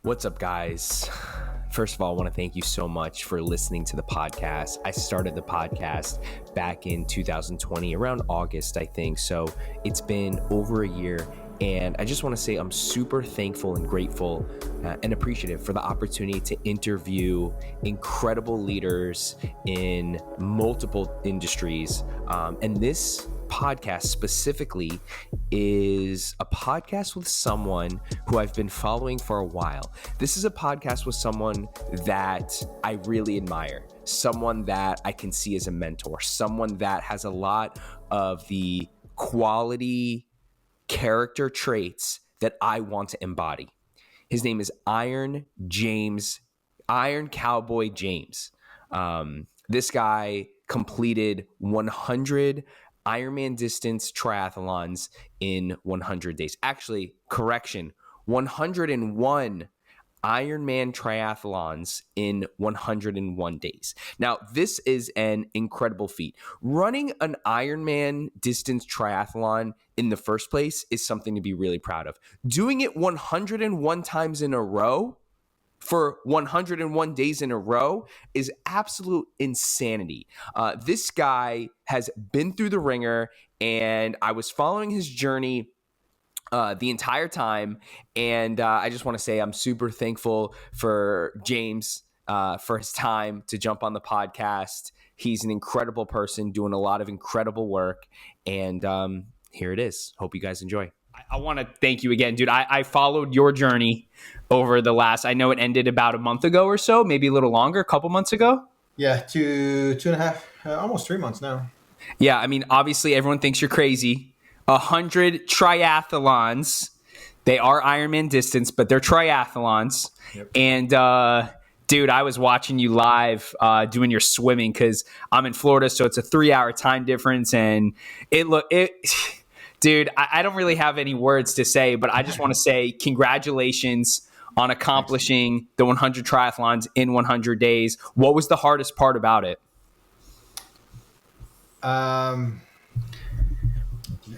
What's up, guys? First of all, I want to thank you so much for listening to the podcast. I started the podcast back in 2020, around August, I think. So it's been over a year. And I just want to say I'm super thankful and grateful and appreciative for the opportunity to interview incredible leaders in multiple industries. And this podcast specifically is a podcast with someone who I've been following for a while. This is a podcast with someone that I really admire, someone that I can see as a mentor, someone that has a lot of the quality character traits that I want to embody. His name is Iron Cowboy James. This guy completed 100 Ironman-distance triathlons in 100 days. Actually, correction, 101 Ironman triathlons in 101 days. Now, this is an incredible feat. Running an Ironman distance triathlon in the first place is something to be really proud of. Doing it 101 times in a row for 101 days in a row is absolute insanity. This guy has been through the ringer, and I was following his journey the entire time. And I just want to say I'm super thankful for James for his time to jump on the podcast. He's an incredible person doing a lot of incredible work. And here it is. Hope you guys enjoy. I want to thank you again, dude. I followed your journey over the last, I know it ended about a month ago or so, maybe a little longer, a couple months ago. Yeah, two and a half, almost 3 months now. Yeah, I mean, obviously everyone thinks you're crazy. 100 triathlons. They are Ironman distance, but they're triathlons. Yep. And dude, I was watching you live doing your swimming because I'm in Florida, so it's a 3-hour time difference, and dude, I don't really have any words to say, but I just want to say congratulations on accomplishing the 100 triathlons in 100 days. What was the hardest part about it?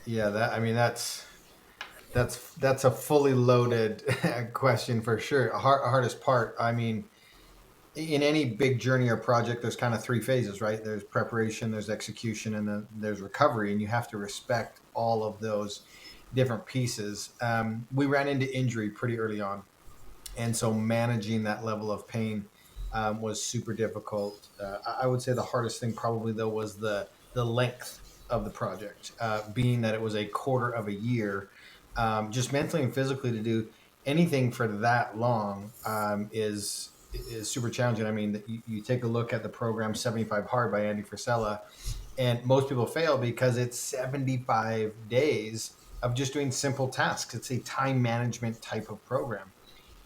Yeah, that's a fully loaded question for sure. Hardest part. I mean, in any big journey or project, there's kind of 3 phases, right? There's preparation, there's execution, and then there's recovery, and you have to respect all of those different pieces. We ran into injury pretty early on, and so managing that level of pain was super difficult. I would say the hardest thing probably, though, was the length of the project, being that it was a quarter of a year. Just mentally and physically to do anything for that long is super challenging. I mean, you take a look at the program 75 Hard by Andy Frisella, and most people fail because it's 75 days of just doing simple tasks. It's a time management type of program.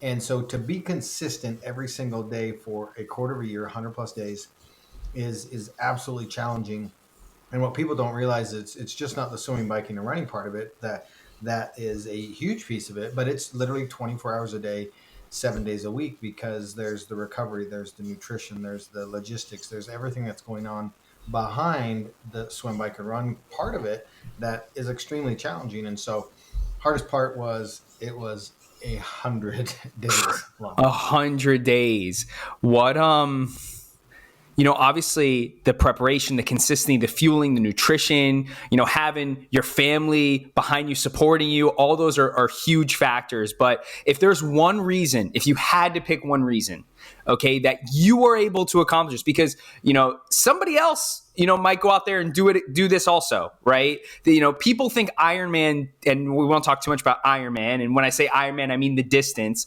And so to be consistent every single day for a quarter of a year, 100 plus days is absolutely challenging. And what people don't realize is it's just not the swimming, biking, and running part of it. That is a huge piece of it, but it's literally 24 hours a day, 7 days a week, because there's the recovery, there's the nutrition, there's the logistics, there's everything that's going on behind the swim, bike, and run part of it that is extremely challenging. And so hardest part was it was 100 days long. 100 days. What, obviously the preparation, the consistency, the fueling, the nutrition, having your family behind you, supporting you, all those are huge factors. But if there's one reason, if you had to pick one reason, okay, that you were able to accomplish this, because, somebody else, might go out there and do this also, right? People think Ironman, and we won't talk too much about Ironman. And when I say Ironman, I mean the distance.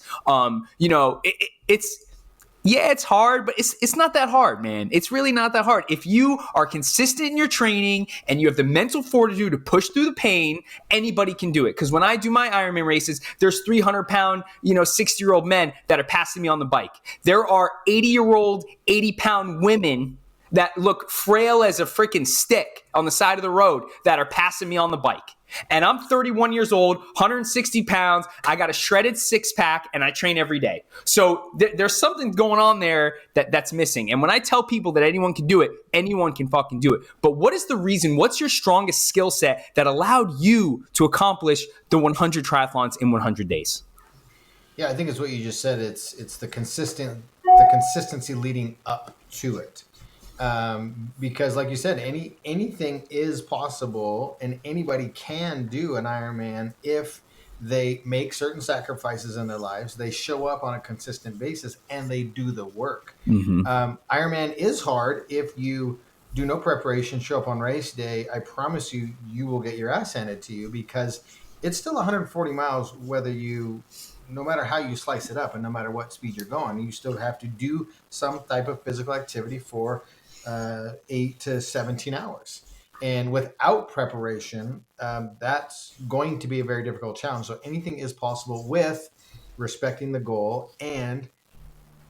It's hard, but it's not that hard, man. It's really not that hard. If you are consistent in your training and you have the mental fortitude to push through the pain, anybody can do it. Because when I do my Ironman races, there's 300-pound, 60-year-old men that are passing me on the bike. There are 80-year-old, 80-pound women that look frail as a freaking stick on the side of the road that are passing me on the bike. And I'm 31 years old, 160 pounds. I got a shredded 6-pack, and I train every day. So there's something going on there that's missing. And when I tell people that anyone can do it, anyone can fucking do it. But what is the reason? What's your strongest skill set that allowed you to accomplish the 100 triathlons in 100 days? Yeah, I think it's what you just said. It's the consistency leading up to it. Because like you said, anything is possible, and anybody can do an Ironman if they make certain sacrifices in their lives, they show up on a consistent basis, and they do the work. Mm-hmm. Ironman is hard if you do no preparation, show up on race day. I promise you, you will get your ass handed to you, because it's still 140 miles, whether you, no matter how you slice it up and no matter what speed you're going, you still have to do some type of physical activity for 8 to 17 hours. And without preparation, that's going to be a very difficult challenge. So anything is possible with respecting the goal and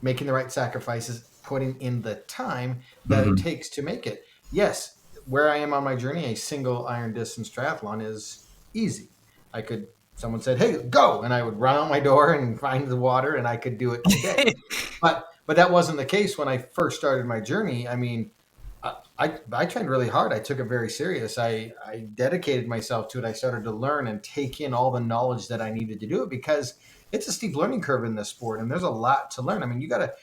making the right sacrifices, putting in the time that it Mm-hmm. takes to make it. Yes, where I am on my journey, a single iron distance triathlon is easy. I could, someone said, "Hey, go," and I would run out my door and find the water, and I could do it today. But that wasn't the case when I first started my journey. I mean, I trained really hard. I took it very serious. I dedicated myself to it. I started to learn and take in all the knowledge that I needed to do it, because it's a steep learning curve in this sport, and there's a lot to learn. I mean, you gotta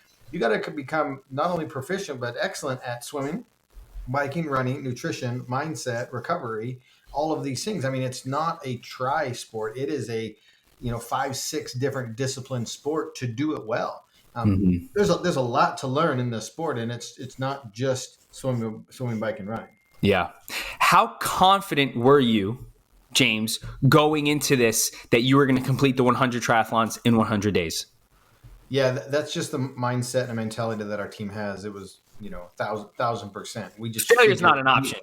become not only proficient but excellent at swimming, biking, running, nutrition, mindset, recovery, all of these things. I mean, it's not a try sport. It is a, 5, 6 different discipline sport to do it well. Mm-hmm. There's a lot to learn in this sport, and it's not just swimming, bike, and running. Yeah. How confident were you, James, going into this that you were going to complete the 100 triathlons in 100 days? Yeah, that's just the mindset and mentality that our team has. It was, 1,000%. We just Failure is figure, not an option.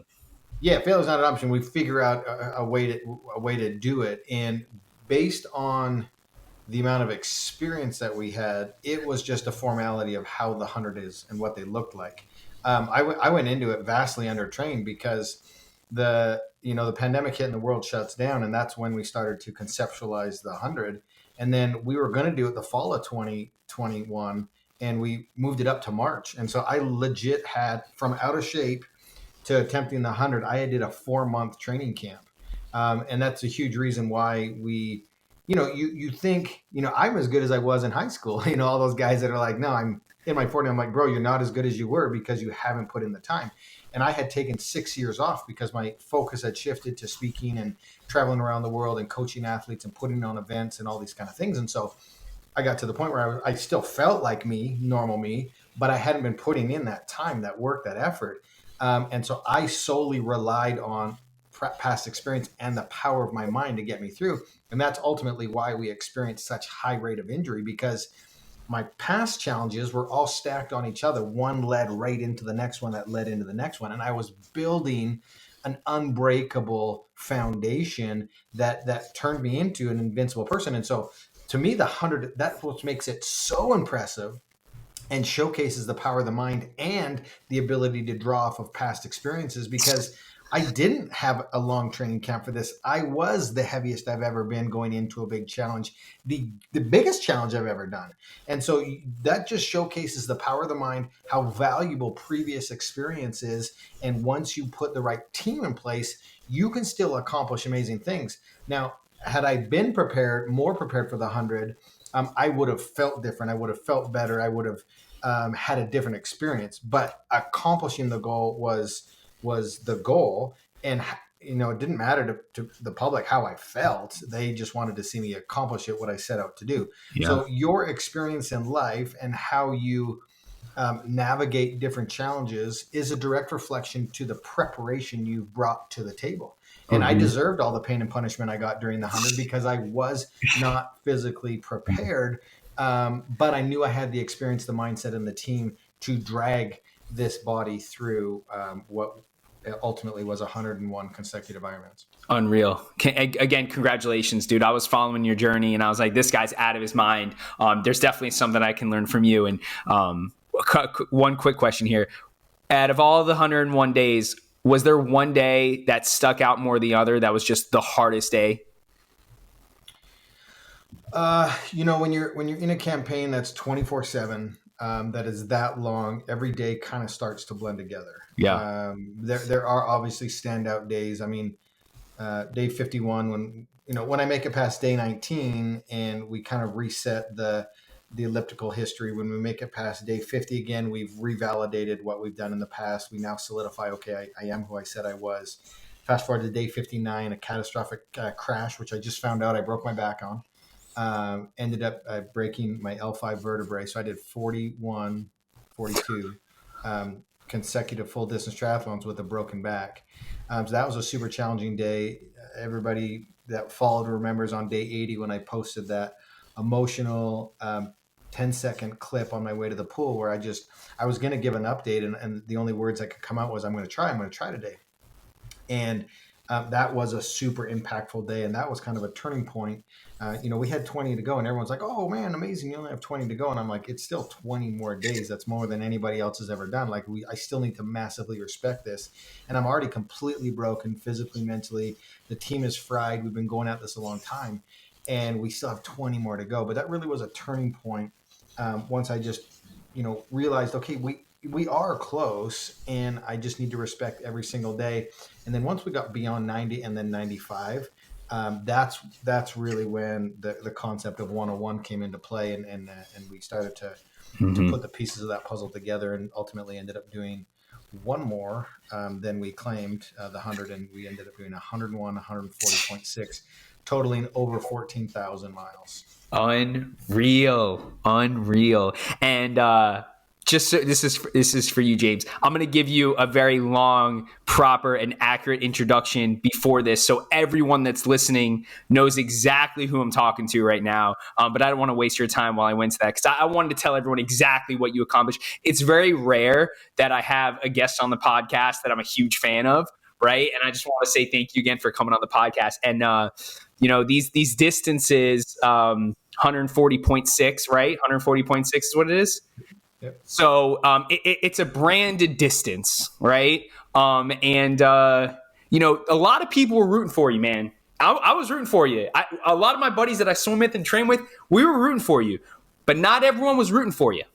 yeah, failure is not an option. We figure out a way to do it, and based on the amount of experience that we had, it was just a formality of how the 100 is and what they looked like. I went into it vastly undertrained, because the pandemic hit and the world shuts down, and that's when we started to conceptualize the 100. And then we were going to do it the fall of 2021, and we moved it up to March. And so I legit had, from out of shape to attempting the 100, I did a 4-month training camp. And that's a huge reason why you think, I'm as good as I was in high school. All those guys that are like, no, I'm in my 40s. I'm like, bro, you're not as good as you were because you haven't put in the time. And I had taken 6 years off because my focus had shifted to speaking and traveling around the world and coaching athletes and putting on events and all these kind of things. And so I got to the point where I still felt like me, normal me, but I hadn't been putting in that time, that work, that effort. And so I solely relied on past experience and the power of my mind to get me through. And that's ultimately why we experienced such high rate of injury, because my past challenges were all stacked on each other. One led right into the next one that led into the next one. And I was building an unbreakable foundation that turned me into an invincible person. And so to me, the 100, that's what makes it so impressive and showcases the power of the mind and the ability to draw off of past experiences, because I didn't have a long training camp for this. I was the heaviest I've ever been going into a big challenge, the biggest challenge I've ever done. And so that just showcases the power of the mind, how valuable previous experience is. And once you put the right team in place, you can still accomplish amazing things. Now, had I been more prepared for the 100, I would have felt different. I would have felt better. I would have had a different experience. But accomplishing the goal was the goal, and it didn't matter to the public how I felt. They just wanted to see me accomplish it, what I set out to do. Yeah. So your experience in life and how you navigate different challenges is a direct reflection to the preparation you've brought to the table. And I Mm-hmm. deserved all the pain and punishment I got during the 100 because I was not physically prepared. But I knew I had the experience, the mindset, and the team to drag this body through what ultimately was 101 consecutive Ironmans. Unreal. Again, congratulations, dude. I was following your journey and I was like, this guy's out of his mind. There's definitely something I can learn from you. And one quick question here. Out of all the 101 days, was there one day that stuck out more than the other that was just the hardest day? When you're in a campaign that's 24/7, that is that long, every day kind of starts to blend together. Yeah. There are obviously standout days. I mean, day 51, when when I make it past day 19 and we kind of reset the elliptical history, when we make it past day 50 again, we've revalidated what we've done in the past. We now solidify, okay, I am who I said I was. Fast forward to day 59, a catastrophic crash, which I just found out I broke my back on. Ended up breaking my L5 vertebrae. So I did 41, 42 consecutive full distance triathlons with a broken back. So that was a super challenging day. Everybody that followed remembers on day 80 when I posted that emotional 10-second clip on my way to the pool where I was going to give an update, and the only words that could come out was, I'm going to try today. And that was a super impactful day. And that was kind of a turning point. We had 20 to go and everyone's like, oh man, amazing. You only have 20 to go. And I'm like, it's still 20 more days. That's more than anybody else has ever done. Like I still need to massively respect this. And I'm already completely broken physically, mentally. The team is fried. We've been going at this a long time and we still have 20 more to go. But that really was a turning point. Once I just, realized, okay, we are close and I just need to respect every single day. And then once we got beyond 90 and then 95, that's really when the concept of 101 came into play, and we started to put the pieces of that puzzle together, and ultimately ended up doing one more than we claimed, the 100, and we ended up doing 101, 140.6, totaling over 14,000 miles. Unreal. And just so, this is for you, James. I'm going to give you a very long, proper, and accurate introduction before this, so everyone that's listening knows exactly who I'm talking to right now. But I don't want to waste your time while I went to that, because I wanted to tell everyone exactly what you accomplished. It's very rare that I have a guest on the podcast that I'm a huge fan of, right? And I just want to say thank you again for coming on the podcast. And these distances, 140.6, right? 140.6 is what it is. Yep. So it's a branded distance, right? And a lot of people were rooting for you, man. I was rooting for you. A lot of my buddies that I swim with and train with, we were rooting for you. But not everyone was rooting for you.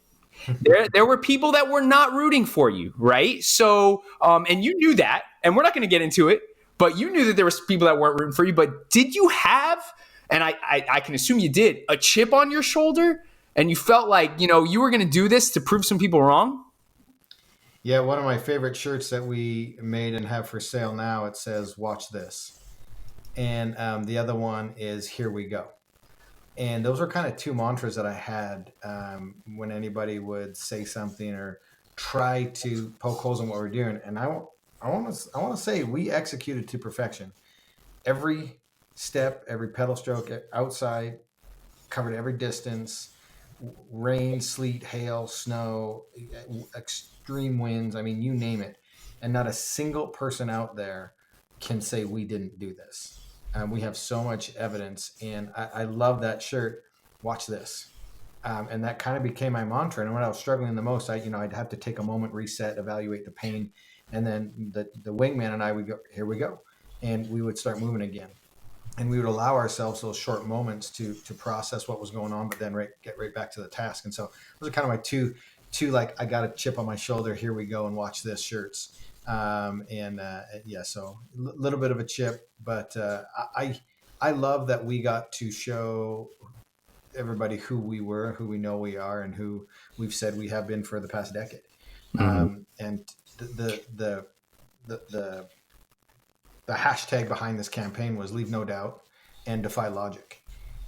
There were people that were not rooting for you, right? So, and you knew that, and we're not going to get into it, but you knew that there was people that weren't rooting for you. But did you have, and I can assume you did, a chip on your shoulder? And you felt like, you were going to do this to prove some people wrong? Yeah, one of my favorite shirts that we made and have for sale now, it says, watch this. And the other one is, here we go. And those were kind of two mantras that I had when anybody would say something or try to poke holes in what we're doing. And I want to say we executed to perfection. Every step, every pedal stroke outside, covered every distance. Rain, sleet, hail, snow, extreme winds. I mean, you name it. And not a single person out there can say we didn't do this. We have so much evidence. And I love that shirt. Watch this. And that kind of became my mantra. And when I was struggling the most, I'd have to take a moment, reset, evaluate the pain. And then the wingman and I would go, here we go. And we would start moving again. And we would allow ourselves those short moments to process what was going on, but then get right back to the task. And so those are kind of my two like, I got a chip on my shoulder, here we go, and watch this shirts. So a little bit of a chip, but I love that we got to show everybody who we were, who we know we are, and who we've said we have been for the past decade. And the hashtag behind this campaign was leave no doubt and defy logic.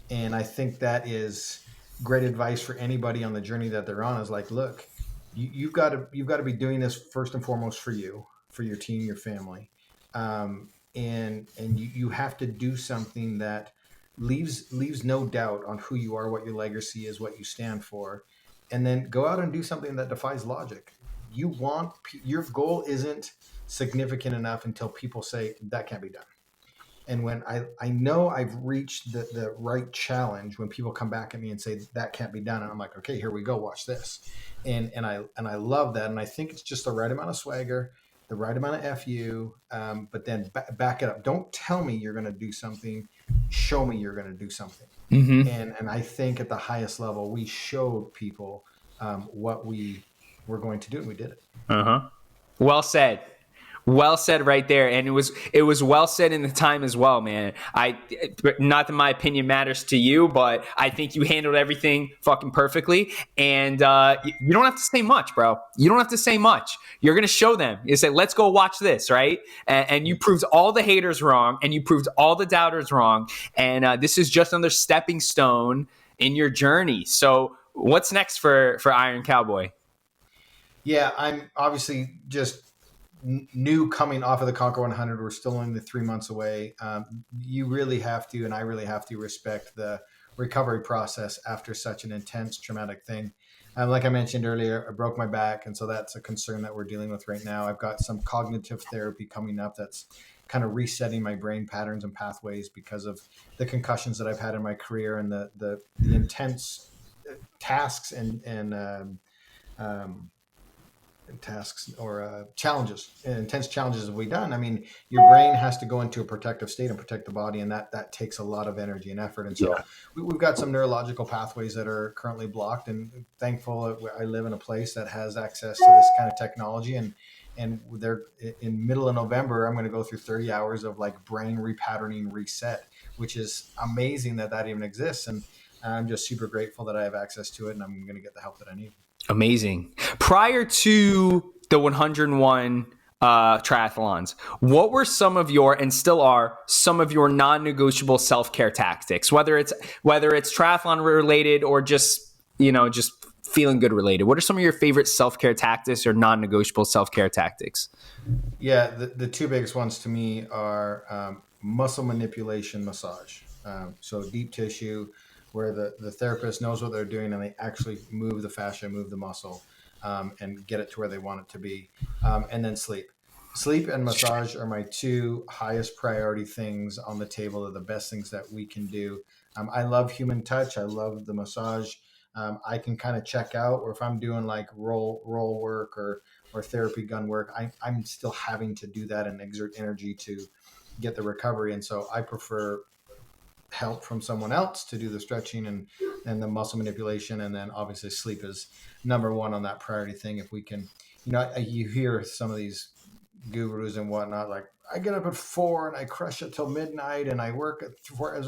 And I think that is great advice for anybody on the journey that they're on, is like, look, you've got to be doing this first and foremost for you, for your team, your family. And you have to do something that leaves no doubt on who you are, what your legacy is, what you stand for, and then go out and do something that defies logic. Your goal isn't significant enough until people say that can't be done. And when I know I've reached the right challenge, when people come back at me and say that can't be done, and I'm like, okay, here we go, watch this. And I love that. And I think it's just the right amount of swagger, the right amount of FU, but then back it up. Don't tell me you're going to do something. Show me you're going to do something. Mm-hmm. And I think at the highest level, we showed people what we were going to do, and we did it. Uh-huh. Well said. Well said right there. And it was well said in the time as well, man. Not that my opinion matters to you, but I think you handled everything fucking perfectly. And you don't have to say much, bro. You don't have to say much. You're going to show them. You say, let's go watch this, right? And you proved all the haters wrong, and you proved all the doubters wrong. And this is just another stepping stone in your journey. So what's next for Iron Cowboy? Yeah, I'm obviously just new coming off of the Conquer 100. We're still only 3 months away. You really have to, and I really have to respect the recovery process after such an intense traumatic thing. Like I mentioned earlier, I broke my back, and so that's a concern that we're dealing with right now. I've got some cognitive therapy coming up that's kind of resetting my brain patterns and pathways because of the concussions that I've had in my career and the intense tasks and um, tasks or challenges, intense challenges have we done. I mean, your brain has to go into a protective state and protect the body, and that takes a lot of energy and effort. And so Yeah. we've got some neurological pathways that are currently blocked, and thankful I live in a place that has access to this kind of technology. And they're in middle of November, I'm going to go through 30 hours of like brain repatterning reset, which is amazing that even exists. And I'm just super grateful that I have access to it, and I'm going to get the help that I need. Amazing. Prior to the 101 triathlons, what were some of your, and still are, some of your non-negotiable self-care tactics? Whether it's triathlon related or just feeling good related. What are some of your favorite self-care tactics or non-negotiable self-care tactics? Yeah, the two biggest ones to me are muscle manipulation massage. So deep tissue, where the therapist knows what they're doing and they actually move the fascia, move the muscle, and get it to where they want it to be. And then sleep. Sleep and massage are my two highest priority things on the table. They're the best things that we can do. I love human touch. I love the massage. I can kind of check out, or if I'm doing like roll work or therapy gun work, I'm still having to do that and exert energy to get the recovery. And so I prefer help from someone else to do the stretching and the muscle manipulation. And then obviously sleep is number one on that priority thing. If we can, you hear some of these gurus and whatnot, like I get up at 4 and I crush it till midnight and I work at 4.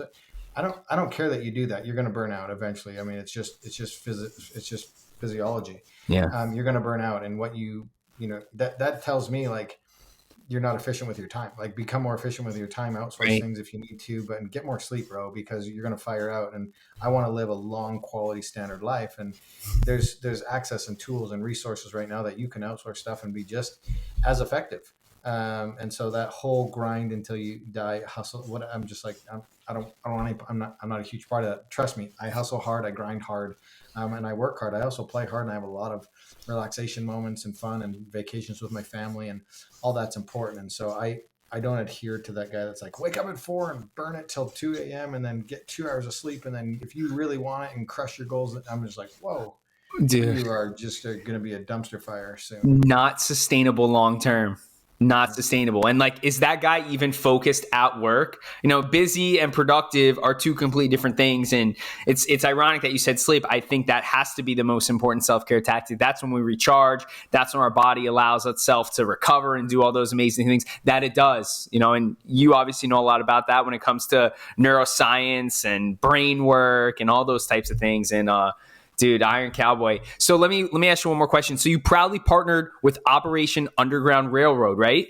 I don't care that you do that. You're going to burn out eventually. I mean, it's just physiology. Yeah. You're going to burn out. And that tells me like, you're not efficient with your time. Like become more efficient with your time, outsource Right. things if you need to, but get more sleep, bro, because you're going to fire out. And I want to live a long quality standard life. And there's access and tools and resources right now that you can outsource stuff and be just as effective. And so that whole grind until you die hustle, what I'm just like, I don't want any, I'm not a huge part of that. Trust me. I hustle hard. I grind hard. And I work hard. I also play hard and I have a lot of relaxation moments and fun and vacations with my family and all that's important. And so I don't adhere to that guy that's like, wake up at 4 and burn it till 2 a.m. and then get 2 hours of sleep. And then if you really want it and crush your goals, I'm just like, whoa, Dude, you are just going to be a dumpster fire soon. not sustainable long term. Not sustainable. And like, is that guy even focused at work? Busy and productive are two completely different things. And it's ironic that you said sleep. I think that has to be the most important self-care tactic. That's when we recharge. That's when our body allows itself to recover and do all those amazing things that it does. And you obviously know a lot about that when it comes to neuroscience and brain work and all those types of things. And dude, Iron Cowboy. So let me ask you one more question. So you proudly partnered with Operation Underground Railroad, right?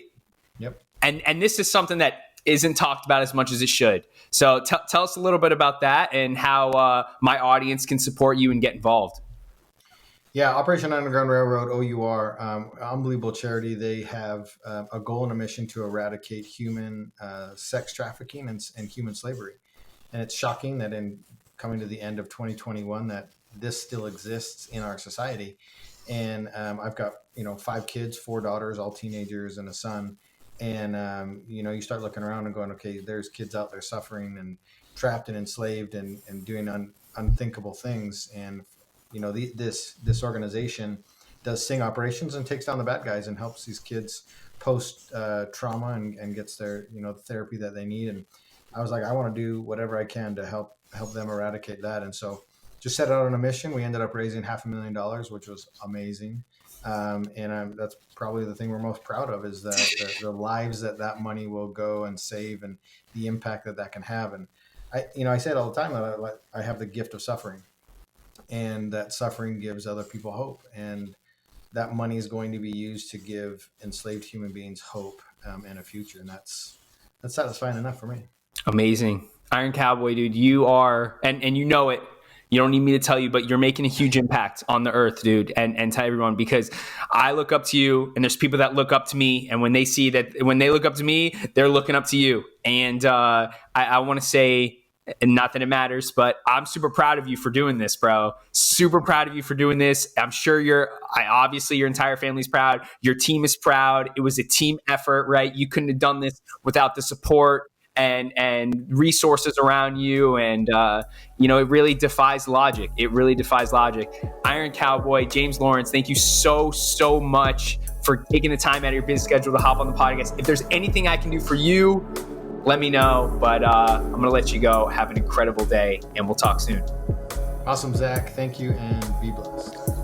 Yep. And this is something that isn't talked about as much as it should. So tell us a little bit about that and how my audience can support you and get involved. Yeah, Operation Underground Railroad, OUR, unbelievable charity. They have a goal and a mission to eradicate human sex trafficking and human slavery. And it's shocking that in coming to the end of 2021 that this still exists in our society. And I've got 5 kids, 4 daughters, all teenagers, and a son. And you start looking around and going, okay, there's kids out there suffering and trapped and enslaved and doing unthinkable things. And this organization does sting operations and takes down the bad guys and helps these kids post trauma and gets their therapy that they need. And I was like, I want to do whatever I can to help them eradicate that. And so just set out on a mission. We ended up raising $500,000, which was amazing. That's probably the thing we're most proud of, is that the lives that money will go and save, and the impact that can have. And I say it all the time that I have the gift of suffering, and that suffering gives other people hope, and that money is going to be used to give enslaved human beings hope, and a future. And that's satisfying enough for me. Amazing. Iron Cowboy, dude, you are, and you know it. You don't need me to tell you, but you're making a huge impact on the earth, dude, and to everyone, because I look up to you, and there's people that look up to me, and when they look up to me, they're looking up to you. And I want to say, not that it matters, but I'm super proud of you for doing this, bro. Super proud of you for doing this. I'm sure obviously your entire family's proud. Your team is proud. It was a team effort, right? You couldn't have done this without the support and resources around you. And, it really defies logic. It really defies logic. Iron Cowboy, James Lawrence, thank you so, so much for taking the time out of your busy schedule to hop on the podcast. If there's anything I can do for you, let me know. But I'm going to let you go. Have an incredible day, and we'll talk soon. Awesome, Zach. Thank you, and be blessed.